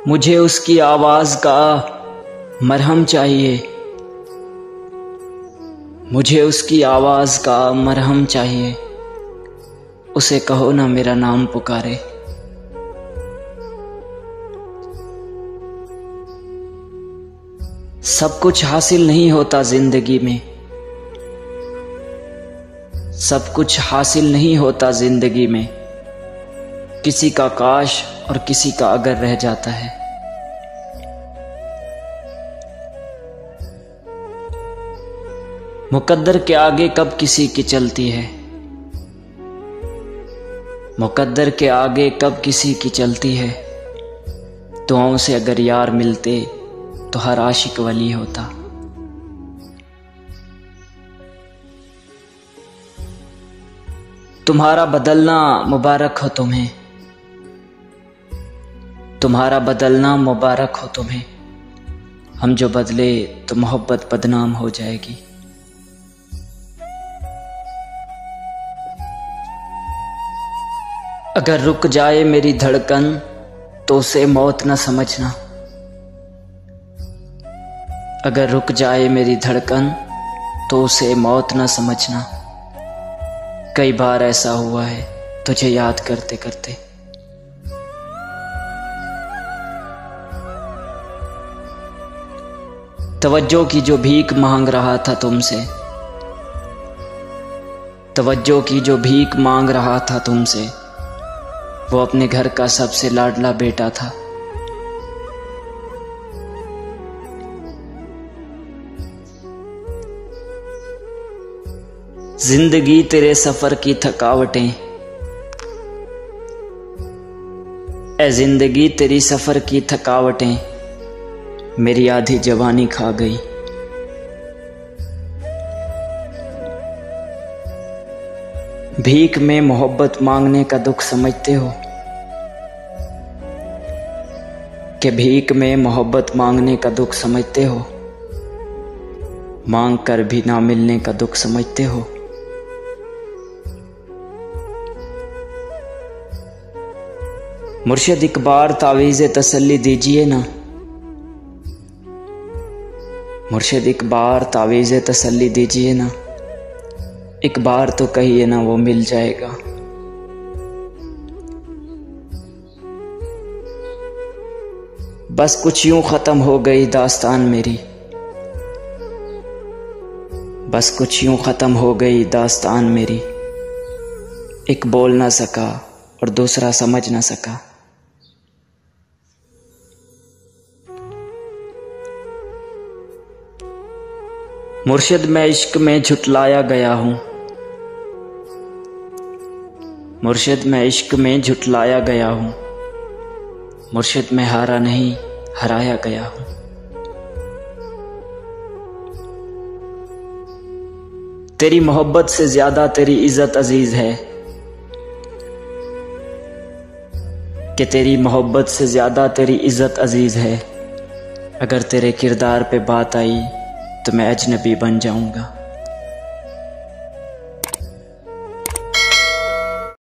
मुझे उसकी आवाज़ का मरहम चाहिए, मुझे उसकी आवाज़ का मरहम चाहिए। उसे कहो ना मेरा नाम पुकारे। सब कुछ हासिल नहीं होता जिंदगी में, सब कुछ हासिल नहीं होता जिंदगी में। किसी का काश और किसी का अगर रह जाता है। मुकद्दर के आगे कब किसी की चलती है, मुकद्दर के आगे कब किसी की चलती है। दुआओं से अगर यार मिलते तो हर आशिक वली होता। तुम्हारा बदलना मुबारक हो तुम्हें, तुम्हारा बदलना मुबारक हो तुम्हें। हम जो बदले तो मोहब्बत बदनाम हो जाएगी। अगर रुक जाए मेरी धड़कन तो उसे मौत न समझना, अगर रुक जाए मेरी धड़कन तो उसे मौत न समझना। कई बार ऐसा हुआ है तुझे याद करते करते। तवज्जो की जो भीख मांग रहा था तुमसे, तवज्जो की जो भीख मांग रहा था तुमसे, वो अपने घर का सबसे लाडला बेटा था। जिंदगी तेरे सफर की थकावटें, ऐ जिंदगी तेरी सफर की थकावटें मेरी आधी जवानी खा गई। भीख में मोहब्बत मांगने का दुख समझते हो कि भीख में मोहब्बत मांगने का दुख समझते हो। मांग कर भी ना मिलने का दुख समझते हो। मुर्शिद एक बार तावीज़े तसल्ली दीजिए ना, मुर्शिद एक बार तावीज़े तसल्ली दीजिए ना। एक बार तो कहिए ना वो मिल जाएगा। बस कुछ यूं खत्म हो गई दास्तान मेरी, बस कुछ यूं खत्म हो गई दास्तान मेरी। एक बोल ना सका और दूसरा समझ ना सका। मुर्शिद मैं इश्क में झुटलाया गया हूँ, मुर्शिद मैं इश्क में झुटलाया गया हूँ। मुर्शिद मैं हारा नहीं हराया गया हूँ। तेरी मोहब्बत से ज्यादा तेरी इज्जत अजीज है, कि तेरी मोहब्बत से ज्यादा तेरी इज्जत अजीज है। अगर तेरे किरदार पे बात आई तो मैं अजनबी बन जाऊंगा।